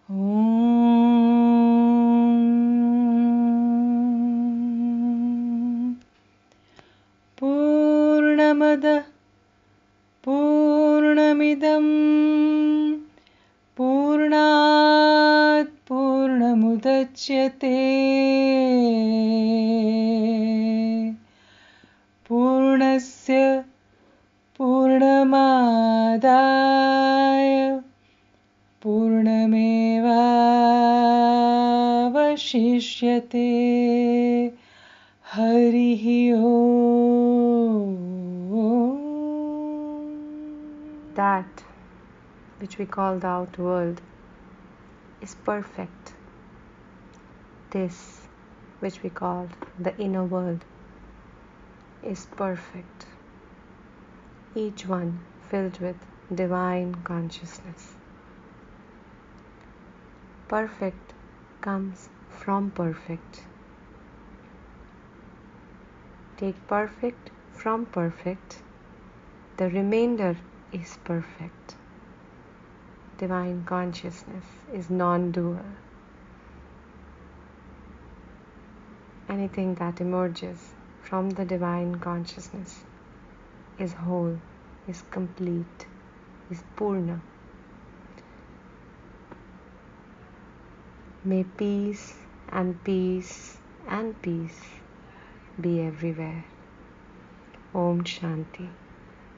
Om Purnamadah Purnamidam Purnat Purnamudachyate Purnasya Purnamadaya Purnamevavashishyate Harihi Om. That which we call the outer world is perfect. This which we call the inner world is perfect. Each one filled with divine consciousness. Perfect comes from perfect. Take perfect from perfect. The remainder is perfect. Divine consciousness is non-dual. Anything that emerges from the divine consciousness is whole, is complete, is Purna. May peace and peace and peace be everywhere. Om Shanti,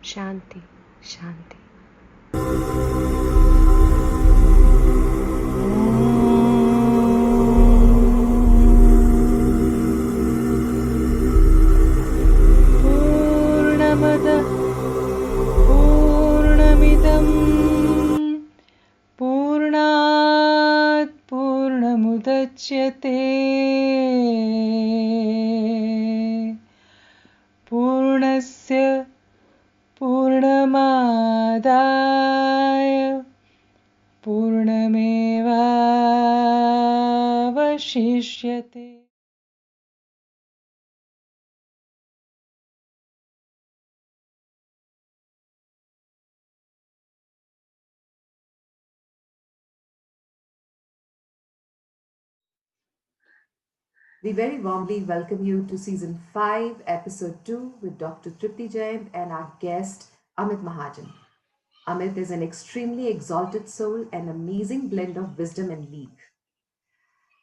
Shanti, Shanti. Purnamadah Purnamidam Purnat Purnamudachyate Purnasya Purnamadaya Purnamevavashishyate. We very warmly welcome you to Season 5, Episode 2 with Dr. Trupti Jayin and our guest Amit Mahajan. Amit is an extremely exalted soul, an amazing blend of wisdom and leap.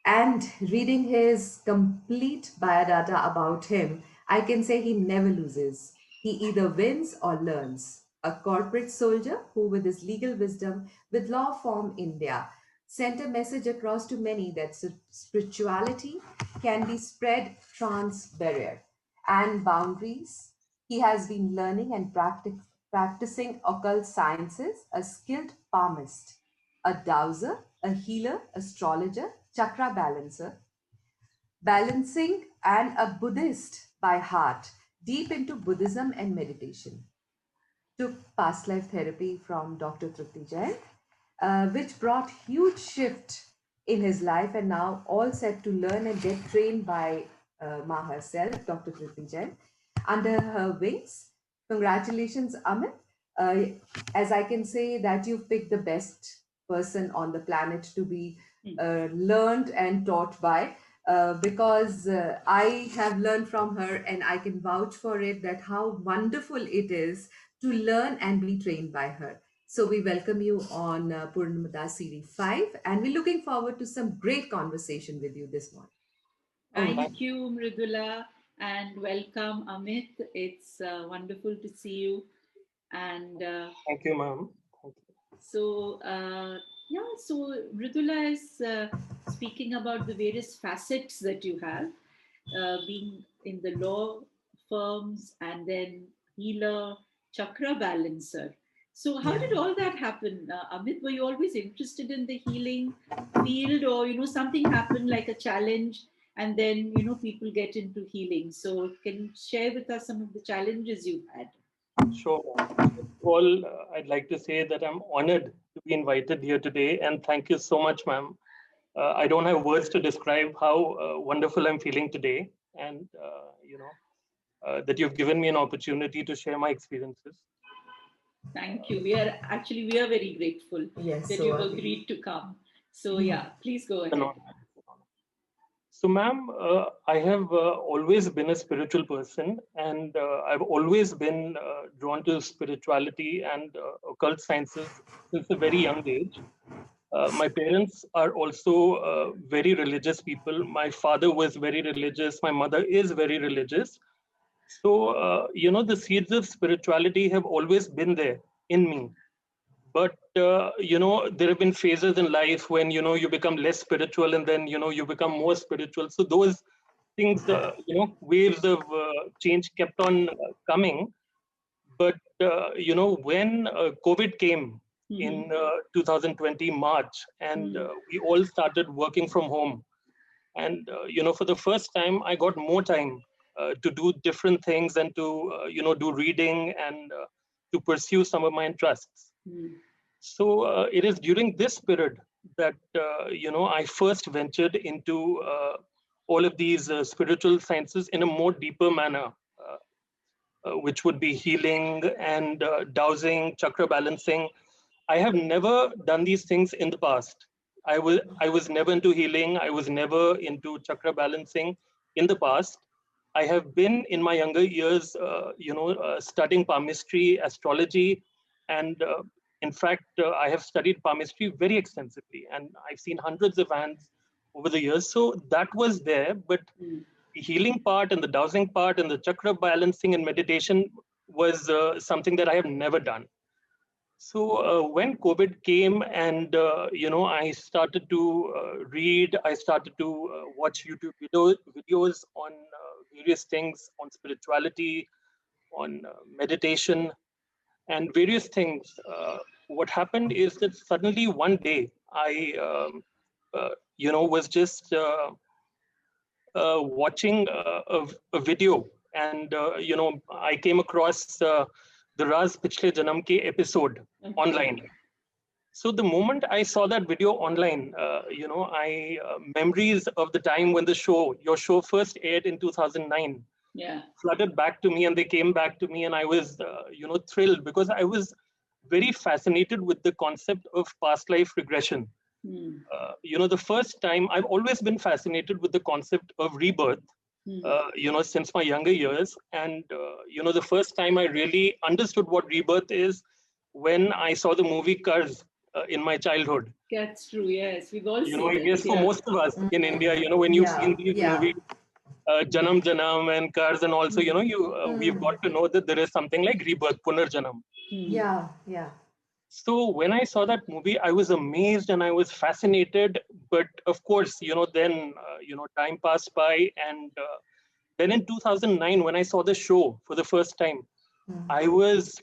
And reading his complete biodata about him, I can say he never loses. He either wins or learns. A corporate soldier who, with his legal wisdom, with law form India, sent a message across to many that spirituality can be spread trans barrier and boundaries. He has been learning and practicing occult sciences, a skilled palmist, a dowser, a healer, astrologer, chakra balancer, balancing, and a Buddhist by heart, deep into Buddhism and meditation. Took past life therapy from Dr. Trupti Jayin, which brought huge shift in his life, and now all set to learn and get trained by Ma herself, Dr. Trupti Jayin, under her wings. Congratulations, Amit. Uh, as I can say that you've picked the best person on the planet to be learned and taught by. Because I have learned from her and I can vouch for it that how wonderful it is to learn and be trained by her. So we welcome you on Purnamadah Series 5 and we're looking forward to some great conversation with you this morning. Thank you, Mridula, and welcome, Amit. It's wonderful to see you. And thank you, ma'am. So, so Mridula is speaking about the various facets that you have, being in the law firms and then healer, chakra balancer. So, how did all that happen, Amit? Were you always interested in the healing field, or something happened like a challenge, and then people get into healing? So, can you share with us some of the challenges you've had? Sure. First of all, I'd like to say that I'm honored to be invited here today, and thank you so much, ma'am. I don't have words to describe how wonderful I'm feeling today, and that you've given me an opportunity to share my experiences. Thank you. We are very grateful that you've agreed to come. So yeah, please go ahead. So, ma'am, I have always been a spiritual person, and I've always been drawn to spirituality and occult sciences since a very young age. My parents are also very religious people. My father was very religious. My mother is very religious. So, the seeds of spirituality have always been there in me. But, there have been phases in life when, you become less spiritual and then, you become more spiritual. So those things, waves of change kept on coming. But, when COVID came in 2020 March, and we all started working from home, and for the first time I got more time to do different things and to do reading and to pursue some of my interests. So it is during this period that I first ventured into all of these spiritual sciences in a more deeper manner, which would be healing and dowsing, chakra balancing. I have never done these things in the past. I was never into healing. I was never into chakra balancing in the past. I have been in my younger years, studying palmistry, astrology, and in fact, I have studied palmistry very extensively, and I've seen hundreds of hands over the years. So that was there, but the healing part and the dowsing part and the chakra balancing and meditation was something that I have never done. So when COVID came and I started to read, I started to watch YouTube videos on various things, on spirituality, on meditation, and various things. What happened is that suddenly one day I, was just watching a video, and I came across the Raz Pichle Janam Ke episode online. So the moment I saw that video online, I memories of the time when your show first aired in 2009, flooded back to me, and they came back to me, and I was, thrilled because I was very fascinated with the concept of past life regression. The first time I've always been fascinated with the concept of rebirth, since my younger years. And, the first time I really understood what rebirth is when I saw the movie Cars in my childhood. That's true. Yes, we've all seen I it. guess for most of us in India, when you've seen these movies, Janam Janam and Cars, and also, we've got to know that there is something like rebirth, Punar Janam. Yeah. So when I saw that movie, I was amazed and I was fascinated. But of course, then, time passed by. And then in 2009, when I saw the show for the first time, I was,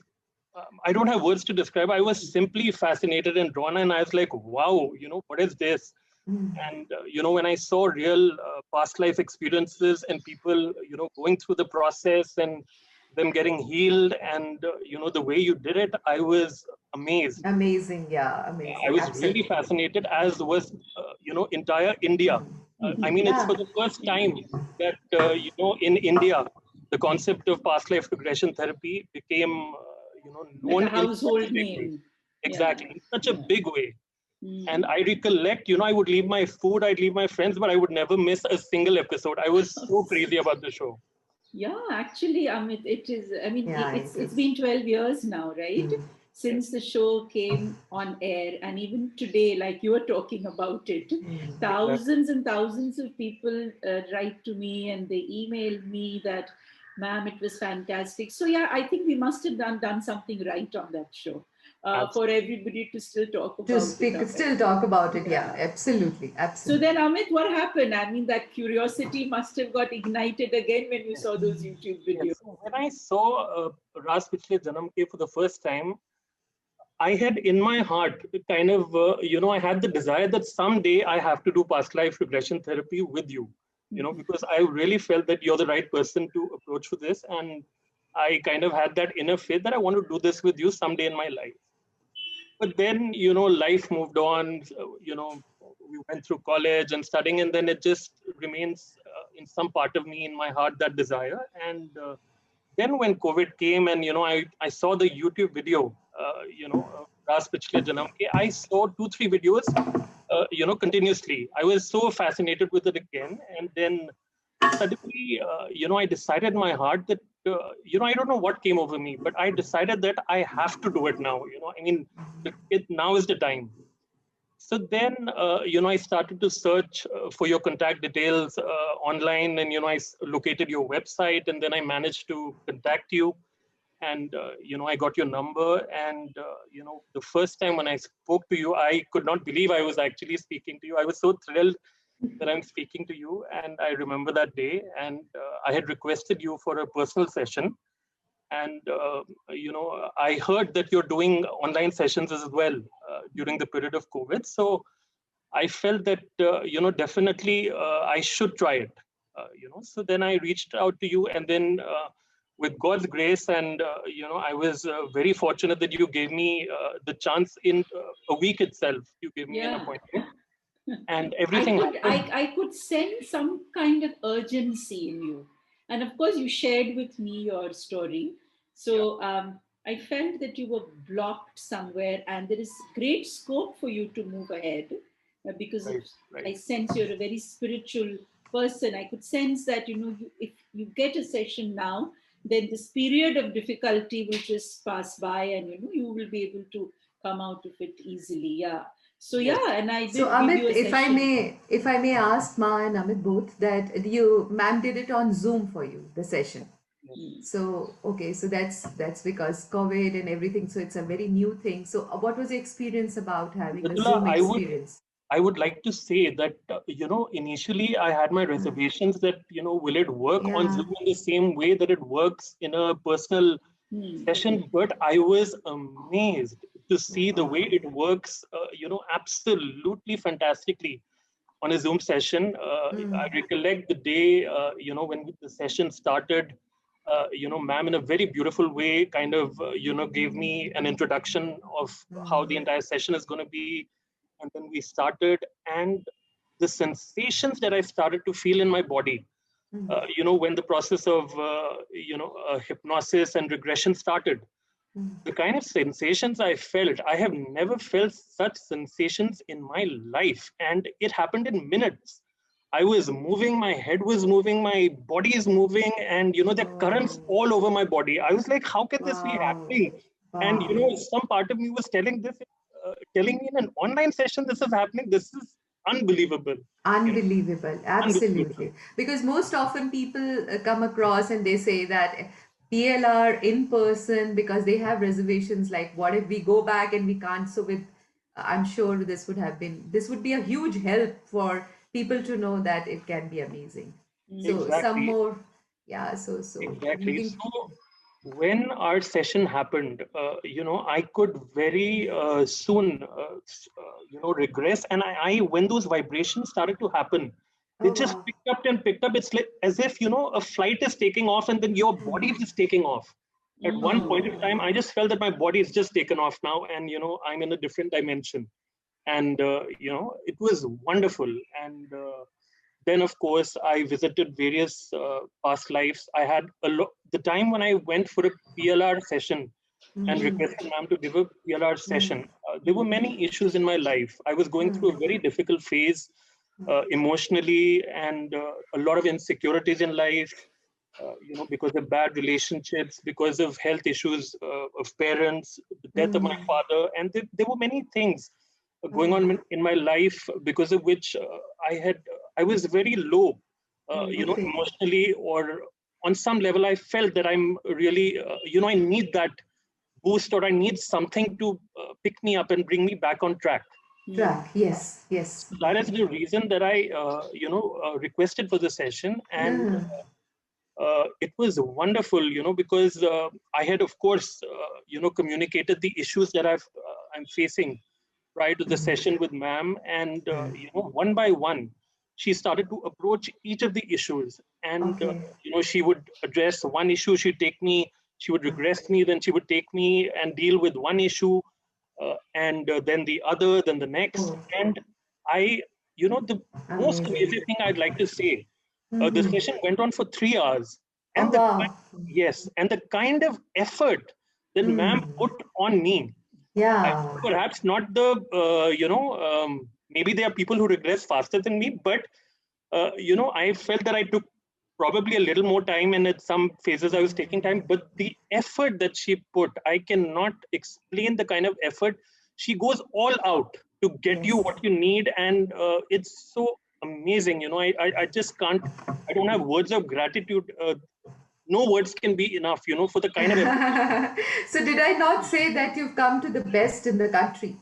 I don't have words to describe. I was simply fascinated and drawn. And I was like, wow, what is this? And, when I saw real past life experiences and people, going through the process and them getting healed, and, the way you did it, I was amazed. Amazing. Amazing. I was Absolutely. really fascinated, as was, entire India. I mean, it's for the first time that, in India, the concept of past life regression therapy became, known like a household in name. Exactly, in such a big way. And I recollect, I would leave my food, I'd leave my friends, but I would never miss a single episode. I was so crazy about the show. Yeah, actually, Amit, it is. I mean, it's is. been 12 years now, right? Since the show came on air, and even today, like you were talking about it, thousands and thousands of people write to me and they email me that, ma'am, it was fantastic. So yeah, I think we must have done something right on that show. For everybody to still talk about it. Still talk about it. Yeah, absolutely. So then, Amit, what happened? I mean, that curiosity must have got ignited again when you saw those YouTube videos. Yes. So when I saw Ras Pichle Janam Ke for the first time, I had in my heart kind of, I had the desire that someday I have to do past life regression therapy with you, because I really felt that you're the right person to approach for this. And I kind of had that inner faith that I want to do this with you someday in my life. But then, life moved on, we went through college and studying, and then it just remains in some part of me, in my heart, that desire. And then when COVID came and, I saw the YouTube video, Ras Pichle Janam Ke, I saw 2-3 videos continuously. I was so fascinated with it again. And then suddenly, I decided in my heart that, I don't know what came over me, but I decided that I have to do it now. Now is the time. So then, I started to search for your contact details online, and, I located your website, and then I managed to contact you. And, I got your number. And, the first time when I spoke to you, I could not believe I was actually speaking to you. I was so thrilled that I'm speaking to you. And I remember that day. And I had requested you for a personal session. And, I heard that you're doing online sessions as well during the period of COVID. So I felt that, definitely I should try it. So then I reached out to you, and then with God's grace, and, I was very fortunate that you gave me the chance in a week itself. You gave me an appointment, and everything happened. I could sense some kind of urgency in you. And of course, you shared with me your story. So I felt that you were blocked somewhere, and there is great scope for you to move ahead because Right. I sense you're a very spiritual person. I could sense that, if you get a session now, then this period of difficulty will just pass by, and, you will be able to come out of it easily. Yeah. So Yes. and I did So give Amit, you a session. if I may ask Ma and Amit both, that ma'am did it on Zoom for you, the session. So okay, so that's because COVID and everything. So it's a very new thing. So what was the experience about having a Mridula, Zoom experience? I would like to say that, initially I had my reservations that, will it work on Yeah. Zoom in the same way that it works in a personal session? But I was amazed to see the way it works, absolutely fantastically on a Zoom session. I recollect the day, when the session started, ma'am in a very beautiful way kind of, gave me an introduction of how the entire session is going to be. And then we started, and the sensations that I started to feel in my body, when the process of, hypnosis and regression started, the kind of sensations I felt, I have never felt such sensations in my life. And it happened in minutes. I was moving, my head was moving, my body is moving, and, there are currents all over my body. I was like, how can this be Wow. happening? And, Wow. some part of me was telling me in an online session, this is happening. This is unbelievable. Unbelievable, Unbelievable. absolutely. Because most often people come across and they say that PLR in person because they have reservations. Like, what if we go back and we can't? So, I'm sure this would be a huge help for people to know that it can be amazing. So, some Exactly. more, yeah. So Exactly. looking, So when our session happened, I could very soon, regress. And when those vibrations started to happen, they oh just wow, picked up and picked up. It's like as if, a flight is taking off and then your body is taking off. At one point of time, I just felt that my body is just taken off now, and, I'm in a different dimension. And, it was wonderful. And, then, of course, I visited various past lives. I had the time when I went for a PLR session and requested ma'am to give a PLR session. There were many issues in my life. I was going through a very difficult phase emotionally, and a lot of insecurities in life. Because of bad relationships, because of health issues of parents, the death of my father, and there were many things going on in my life because of which I was very low, okay, emotionally, or on some level I felt that I'm really, I need that boost, or I need something to pick me up and bring me back on track. track, yes, yes, So that is the reason that I, requested for the session. And it was wonderful, because I had, of course, communicated the issues that I'm facing prior to the session with ma'am. And, one by one, she started to approach each of the issues. And, okay, she would address one issue, she would regress me, then she would take me and deal with one issue, and then the other, then the next. oh, And the most amazing. amazing thing I'd like to say, the session went on for 3 hours, Oh and wow, and the kind of effort that ma'am put on me, I yeah. perhaps not the maybe there are people who regress faster than me, but I felt that I took probably a little more time, and at some phases I was taking time, but the effort that she put, I cannot explain the kind of effort. She goes all out to get you what you need, and it's so amazing. I just can't, I don't have words of gratitude. No words can be enough, for the kind of effort. So did I not say that you've come to the best in the country?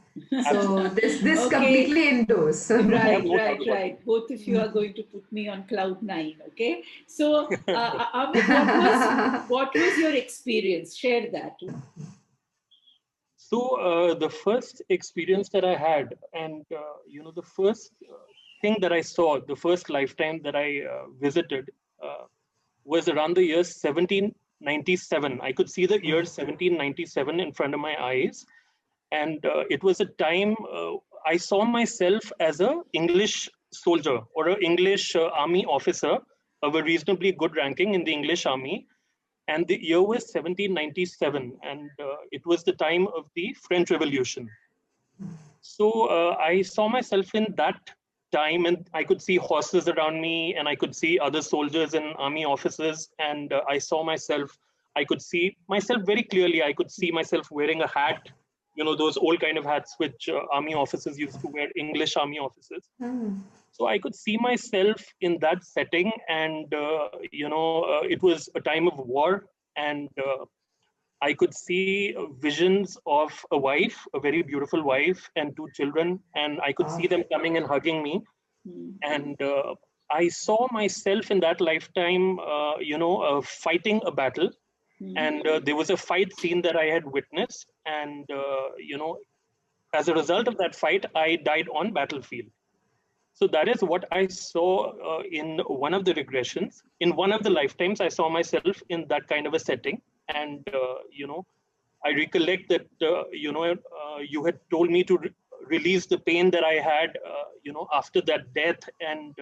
So this Okay. completely endorse. Right. Both of you are going to put me on cloud 9. Okay. So, Amit, what was your experience? Share that. So the first experience that I had, and the first thing that I saw, the first lifetime that I visited, was around the year 1797. I could see the year 1797 in front of my eyes, and it was a time I saw myself as a English soldier or an English army officer of a reasonably good ranking in the English army. And the year was 1797, and it was the time of the French Revolution. So I saw myself in that time, and I could see horses around me, and I could see other soldiers and army officers, and I could see myself very clearly. I could see myself wearing a hat, those old kind of hats which army officers used to wear, English army officers. So I could see myself in that setting, and it was a time of war, and I could see visions of a wife, a very beautiful wife, and two children, and I could see them coming and hugging me. And I saw myself in that lifetime, fighting a battle. And there was a fight scene that I had witnessed. And, as a result of that fight, I died on battlefield. So that is what I saw in one of the regressions. In one of the lifetimes, I saw myself in that kind of a setting. And, I recollect that, you had told me to release the pain that I had, after that death. And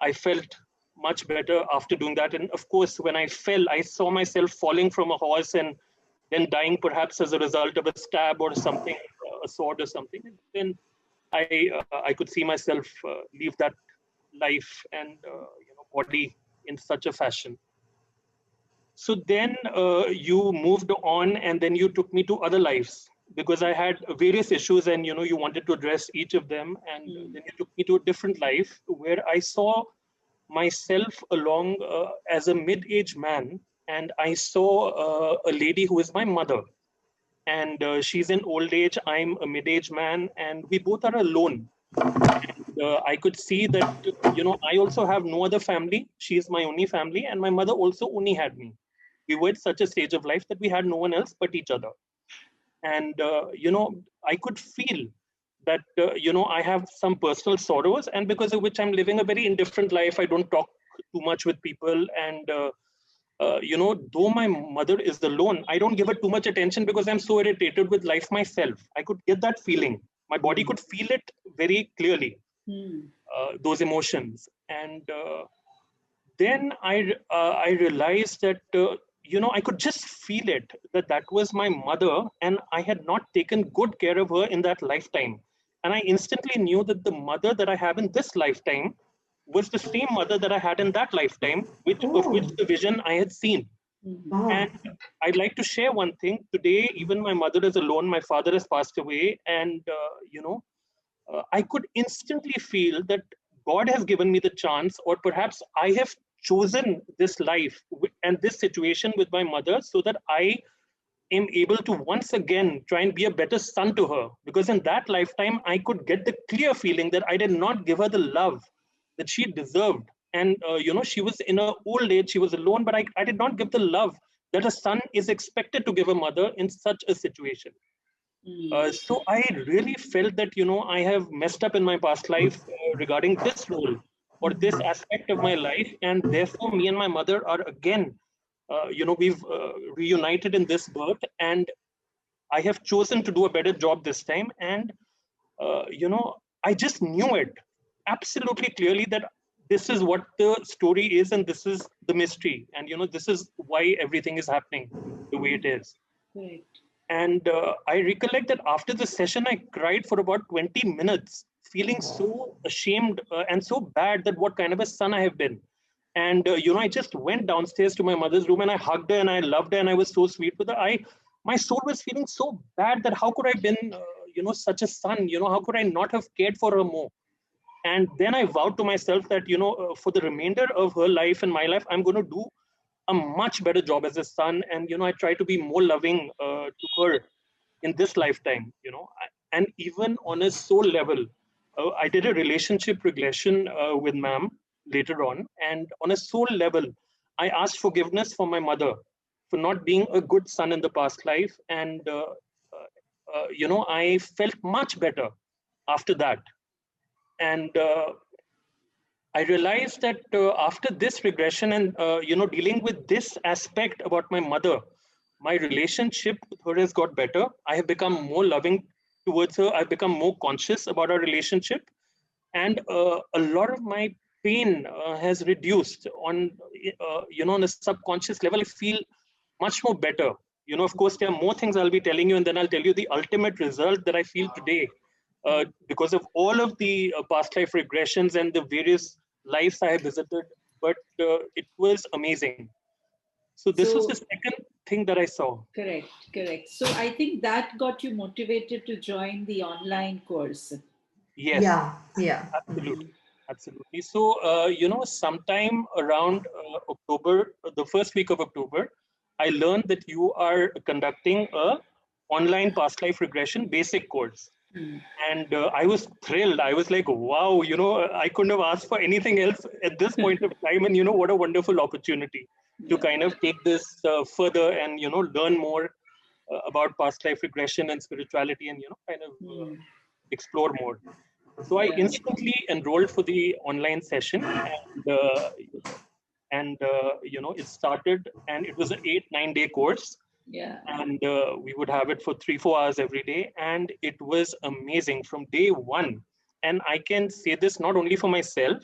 I felt much better after doing that. And of course, when I fell, I saw myself falling from a horse and then dying perhaps as a result of a stab or something, a sword or something. And then I could see myself leave that life and body in such a fashion. So then you moved on, and then you took me to other lives, because I had various issues, and you wanted to address each of them, and then you took me to a different life where I saw myself along as a mid-aged man, and I saw a lady who is my mother, and she's in old age, I'm a mid-aged man, and we both are alone. And I could see that, I also have no other family. She is my only family, and my mother also only had me. We were at such a stage of life that we had no one else but each other. And, I could feel that, I have some personal sorrows, and because of which I'm living a very indifferent life. I don't talk too much with people. And, though my mother is alone, I don't give her too much attention because I'm so irritated with life myself. I could get that feeling. My body could feel it very clearly, those emotions. And then I realized that, I could just feel it, that was my mother, and I had not taken good care of her in that lifetime. And I instantly knew that the mother that I have in this lifetime was the same mother that I had in that lifetime, of which the vision I had seen. And I'd like to share one thing. Today, even my mother is alone. My father has passed away. And, I could instantly feel that God has given me the chance, or perhaps I have chosen this life and this situation with my mother so that I am able to once again try and be a better son to her. Because in that lifetime, I could get the clear feeling that I did not give her the love that she deserved. And, she was in her old age, she was alone, but I did not give the love that a son is expected to give a mother in such a situation. So I really felt that, I have messed up in my past life regarding this role or this aspect of my life. And therefore, me and my mother are again, we've reunited in this birth. And I have chosen to do a better job this time. And, I just knew it absolutely clearly that this is what the story is, and this is the mystery. And, this is why everything is happening the way it is. Right. And I recollect that after the session, I cried for about 20 minutes, feeling so ashamed and so bad that what kind of a son I have been. And I just went downstairs to my mother's room and I hugged her and I loved her and I was so sweet with her. My soul was feeling so bad that how could I have been, such a son? How could I not have cared for her more? And then I vowed to myself that, for the remainder of her life and my life, I'm going to do a much better job as a son. And, I try to be more loving to her in this lifetime, and even on a soul level. I did a relationship regression with ma'am later on. And on a soul level, I asked forgiveness for my mother for not being a good son in the past life. And, I felt much better after that. And I realized that after this regression and dealing with this aspect about my mother, my relationship with her has got better. I have become more loving towards her. I've become more conscious about our relationship, and a lot of my pain has reduced on on a subconscious level. I feel much more better. Of course, there are more things I'll be telling you, and then I'll tell you the ultimate result that I feel today because of all of the past life regressions and the various lives I have visited. But it was amazing. So this was So, the second thing that I saw. correct, correct. So I think that got you motivated to join the online course. Yes, Yeah, yeah. absolutely. Absolutely. So, sometime around October, the first week of October, I learned that you are conducting a online past life regression basic course. Hmm. And I was thrilled. I was like, wow, I couldn't have asked for anything else at this point of time. And, what a wonderful opportunity to Yeah. kind of take this further and, learn more about past life regression and spirituality and, kind of Hmm. explore more. So I Yeah. instantly enrolled for the online session, and it started, and it was an 8-9 day course, Yeah. and we would have it for 3-4 hours every day, and it was amazing from day one. And I can say this not only for myself,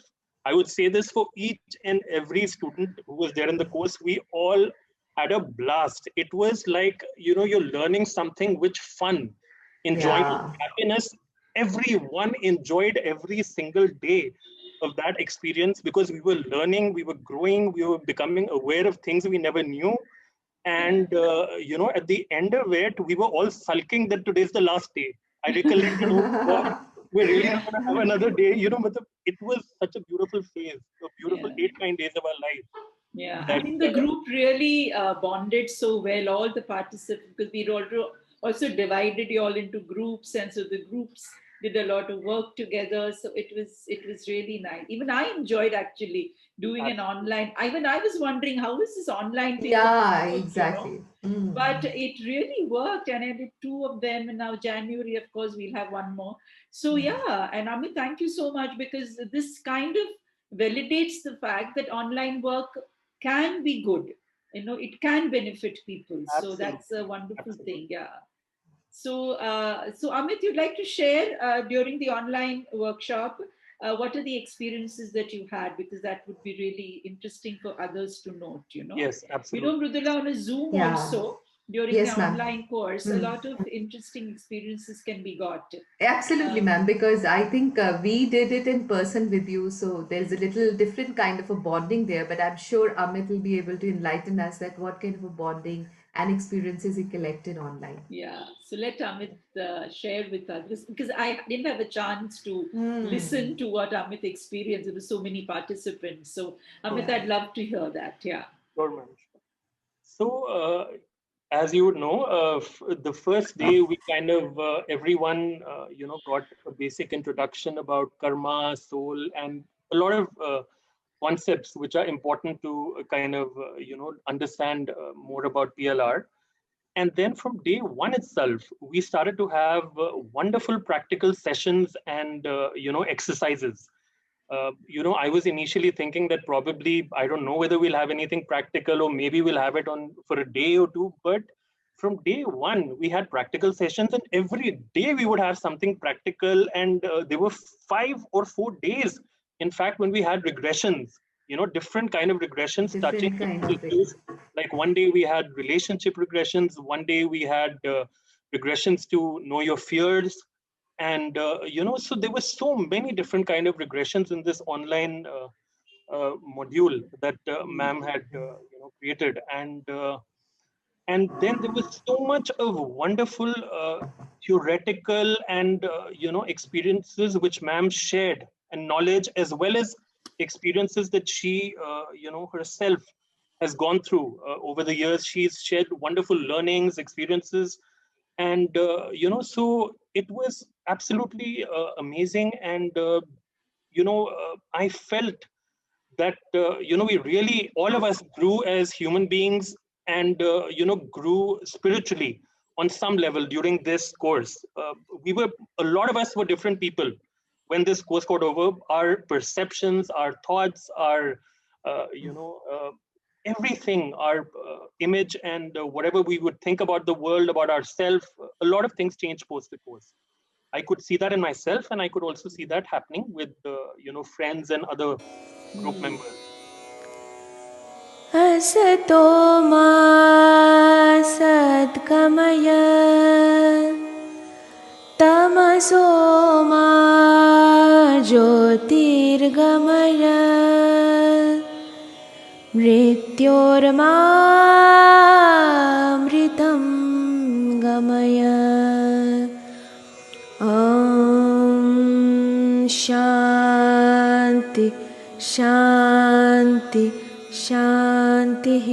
I would say this for each and every student who was there in the course. We all had a blast. It was like you're learning something which fun, enjoyment, Yeah. happiness. Everyone enjoyed every single day of that experience because we were learning, we were growing, we were becoming aware of things we never knew. Yeah. And at the end of it, we were all sulking that today's the last day. I recollect that, oh God, we're really not going to have another day. But it was such a beautiful phase, a beautiful Yeah. 8-9 days of our life. Yeah, I That think the group really bonded so well, all the participants, because we also divided you all into groups, and so the groups did a lot of work together. So it was really nice. Even I enjoyed actually doing an online. Even I was wondering how is this online thing going Yeah, to work. exactly. But it really worked, and I did two of them, and now January, of course, we'll have one more. So yeah, and Amit, thank you so much, because this kind of validates the fact that online work can be good. It can benefit people. So absolutely, that's a wonderful absolutely. thing. Yeah. So Amit, you'd like to share during the online workshop, what are the experiences that you had? Because that would be really interesting for others to note. Yes, absolutely. Mridula, on a Zoom Yeah. also, during the Yes, ma'am. online course, a Hmm. lot of interesting experiences can be got. Absolutely, Um, ma'am, because I think we did it in person with you, so there's a little different kind of a bonding there. But I'm sure Amit will be able to enlighten us that what kind of a bonding and experiences he collected online. Yeah, so let Amit share with us, because I didn't have a chance to Hmm. listen to what Amit experienced. There were so many participants. So, Amit, Yeah. I'd love to hear that. Yeah. Sure, ma'am. So, as you would know, the first day we kind of everyone got a basic introduction about karma, soul, and a lot of concepts which are important to kind of understand more about PLR. And then from day one itself, we started to have wonderful practical sessions and exercises. I was initially thinking that probably I don't know whether we'll have anything practical or maybe we'll have it on for a day or two. But from day one, we had practical sessions, and every day we would have something practical. And there were 5 or 4 days, in fact, when we had regressions. different kind of regressions touching Different kind different of issues. Like one day we had relationship regressions, one day we had regressions to know your fears, and so there were so many different kind of regressions in this online module that ma'am had created, and then there was so much of wonderful theoretical and experiences which ma'am shared, and knowledge as well as experiences that she herself has gone through over the years. She's shared wonderful learnings, experiences, and so it was absolutely amazing. And I felt that we really, all of us, grew as human beings, and grew spiritually on some level during this course. We were, a lot of us were different people when this course got over. Our perceptions, our thoughts, our everything, our image, and whatever we would think about the world, about ourselves, a lot of things changed post the course. I could see that in myself, and I could also see that happening with friends and other group members. असतो मा सद्गमय तमसो मा ज्योतिर्गमय मृत्योर्मामृतं गमय ॐ शान्ति शान्ति शान्तिः।